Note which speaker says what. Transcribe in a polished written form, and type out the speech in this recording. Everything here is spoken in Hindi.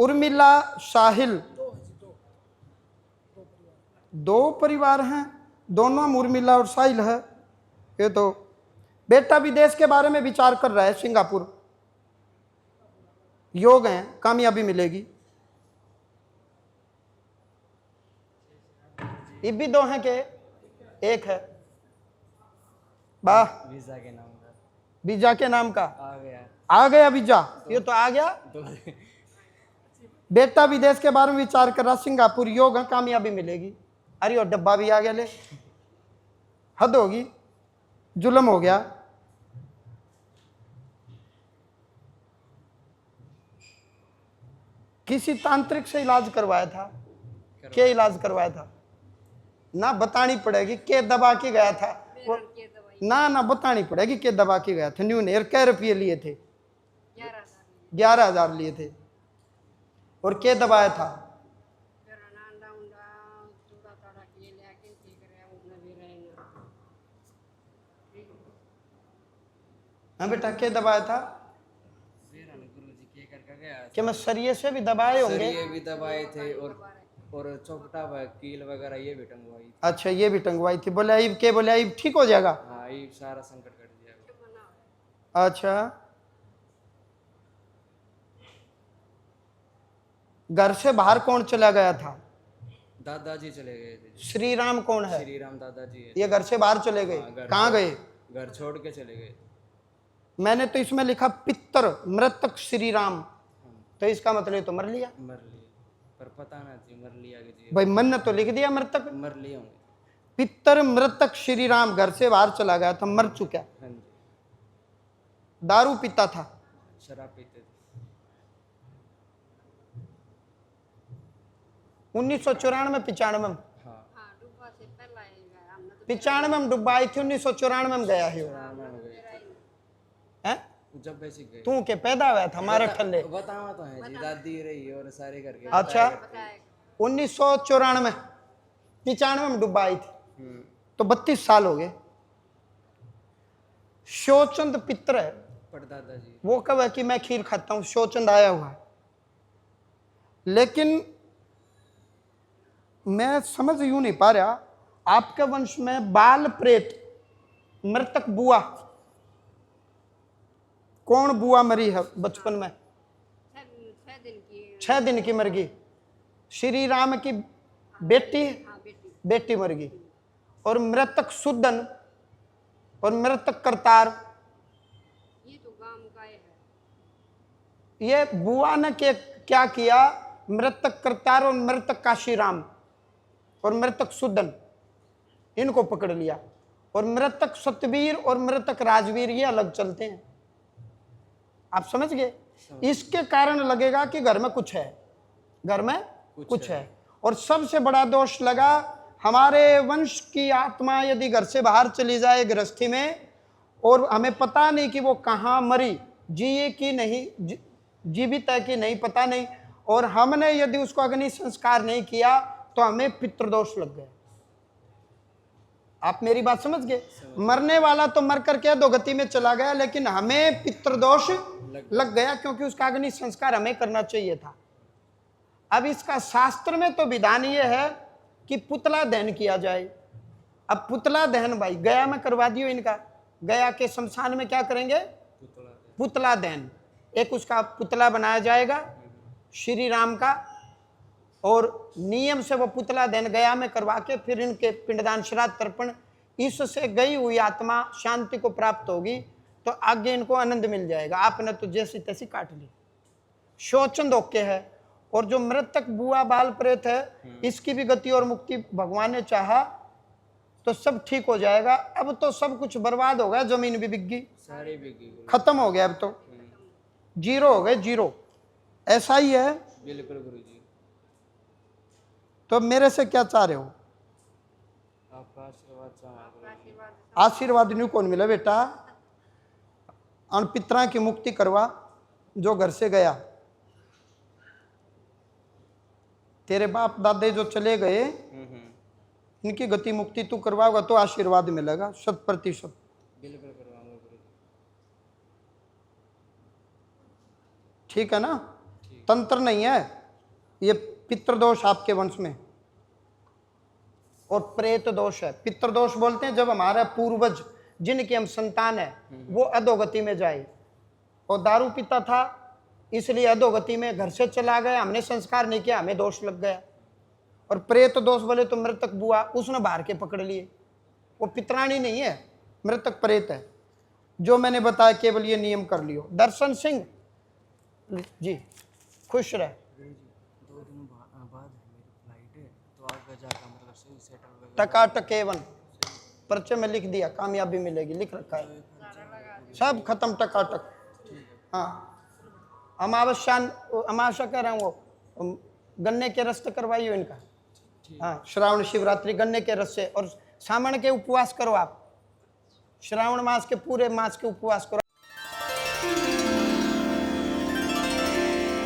Speaker 1: उर्मिला साहिल, दो परिवार हैं, दोनों में उर्मिला और साहिल है। ये तो बेटा विदेश के बारे में विचार कर रहा है, सिंगापुर, योग है, कामयाबी मिलेगी। ये भी दो हैं के एक है? वाह,
Speaker 2: वीजा के नाम का।
Speaker 1: वीजा के नाम का
Speaker 2: आ गया
Speaker 1: वीजा, ये तो आ गया। बेटा विदेश के बारे में विचार कर रहा, सिंगापुर, योग है, कामयाबी मिलेगी। अरे और डब्बा भी आ गया, ले हद होगी, जुल्म हो गया। किसी तांत्रिक से इलाज करवाया था, क्या इलाज करवाया था? ना बतानी पड़ेगी, के दबा के गया था वो, ना बतानी पड़ेगी के दबा के गया था। न्यू ने कै रुपये लिए थे? 11,000 लिए थे। और के दबाया था? हाँ बेटा, के दबाया था? क्या मैं सरिये से भी दबाए होंगे?
Speaker 2: सरिये भी दबाए थे और चौपटा कील वगैरह ये भी टंगवाई थी।
Speaker 1: अच्छा, ये भी टंगवाई थी। बोले आइब, के बोले आइब ठीक हो जाएगा?
Speaker 2: हाँ, ये सारा संकट कट दिया।
Speaker 1: अच्छा, घर से बाहर कौन चला गया था?
Speaker 2: दादाजी चले गए थे।
Speaker 1: श्री राम कौन है?
Speaker 2: श्री राम दादाजी है।
Speaker 1: ये घर से बाहर चले गए? कहाँ गए?
Speaker 2: घर छोड़ के चले गए।
Speaker 1: मैंने तो इसमें लिखा पितर मृतक श्री राम, तो इसका मतलब तो मर लिया।
Speaker 2: मर लिए, पर पता ना थी मर लिया कि
Speaker 1: भाई मन ने तो लिख दिया मृतक,
Speaker 2: मर लिए होंगे।
Speaker 1: पितर मृतक श्री राम घर से बाहर चला गया था, मर चुका।
Speaker 2: हाँ जी।
Speaker 1: दारू पीता था?
Speaker 2: शराब पीते थे।
Speaker 1: 1994 में 95 में?
Speaker 2: हाँ,
Speaker 1: 95 में डुब्बा आई थी, 1994 में गया है। हैं?
Speaker 2: जब वैसे गए
Speaker 1: तू के पैदा हुआ था हमारे ठल्ले?
Speaker 2: बतावा तो है जी, दादी रही और सारे करके।
Speaker 1: अच्छा, 1994 95 में डुब्बा आई थी, तो 32 साल हो गए। शोचंद पित्र है,
Speaker 2: परदादा जी।
Speaker 1: वो कब है कि मैं खीर खाता हूं, शोचंद आया हुआ है। लेकिन मैं समझ यूं नहीं पा रहा, आपके वंश में बाल प्रेत मृतक बुआ, कौन बुआ मरी है बचपन में? 6 दिन की मर गई। श्री राम की बेटी मर गई। और मृतक सुदन और मृतक करतार,
Speaker 3: ये तो गांव का है।
Speaker 1: ये बुआ ने क्या किया? मृतक करतार और मृतक काशीराम और मृतक सुदन, इनको पकड़ लिया। और मृतक सतवीर और मृतक राजवीर ये अलग चलते हैं। आप समझ गए? इसके कारण लगेगा कि घर में कुछ है, घर में कुछ है। और सबसे बड़ा दोष लगा, हमारे वंश की आत्मा यदि घर से बाहर चली जाए गृहस्थी में, और हमें पता नहीं कि वो कहाँ मरी, जिए कि नहीं, जीवित है कि नहीं, पता नहीं, और हमने यदि उसको अग्नि संस्कार नहीं किया तो हमें पितृदोष लग गया। आप मेरी बात समझ गए? मरने वाला तो मर करके अधोगति में चला गया, लेकिन हमें पितृदोष लग गया, क्योंकि उसका अग्नि संस्कार हमें करना चाहिए था। अब इसका शास्त्र में तो विधान ये है कि पुतला दहन किया जाए। अब पुतला दहन भाई गया में करवा दियो इनका, गया के शमशान में क्या करेंगे? पुतला दहन। एक उसका पुतला बनाया जाएगा श्री राम का, और नियम से वो पुतला दहन गया में करवा के फिर इनके पिंडदान श्राद्ध तर्पण, इससे गई हुई आत्मा शांति को प्राप्त होगी, तो आगे इनको आनंद मिल जाएगा। आपने तो जैसी तैसी काट ली। शोचंद ओके है। और जो मृतक बुआ बाल प्रेत है, इसकी भी गति और मुक्ति भगवान ने चाहा तो सब ठीक हो जाएगा। अब तो सब कुछ बर्बाद हो गया, जमीन भी बिक गई,
Speaker 2: सारी बिक गई,
Speaker 1: खत्म हो गया, अब तो जीरो हो गए, जीरो। ऐसा ही है।
Speaker 2: बिल्कुल गुरुजी।
Speaker 1: तो मेरे से क्या चाह रहे हो?
Speaker 2: आपका आशीर्वाद चाहूंगा।
Speaker 1: आशीर्वाद नहीं कौन मिला बेटा? अन पितरा की मुक्ति करवा, जो घर से गया। तेरे बाप दादे जो चले गए, इनकी गति मुक्ति तू करवाओगा तो आशीर्वाद मिलेगा 100%।
Speaker 2: बिल्कुल करवाऊंगा गुरुजी।
Speaker 1: ठीक है ना?
Speaker 2: ठीक।
Speaker 1: तंत्र नहीं है, ये पितृदोष आपके वंश में, और प्रेत दोष है। पितृदोष बोलते हैं जब हमारा पूर्वज जिनकी हम संतान है वो अधोगति में जाए, और दारू पीता था इसलिए अधोगति में घर से चला गया, हमने संस्कार नहीं किया, हमें दोष लग गया। और प्रेत दोष बोले तो मृतक बुआ, उसने बाहर के पकड़ लिए, वो पितरानी नहीं है, मृतक प्रेत है। जो मैंने बताया केवल ये नियम कर लियो। दर्शन सिंह जी खुश रहे।
Speaker 2: 2 दिन बाद है मेरी फ्लाइट है, तो आगे जाकर मतलब सही सेटल वगैरह
Speaker 1: टकाटक एवन पर्चे में लिख दिया, कामयाबी मिलेगी, लिख रखा है, सब खत्म टकाटक। हाँ अमावस्या कह रहा हूँ, वो गन्ने के रस करवाइए इनका। हाँ श्रावण शिवरात्रि गन्ने के रस से, और सावन के उपवास करो आप, श्रावण मास के पूरे मास के उपवास करो।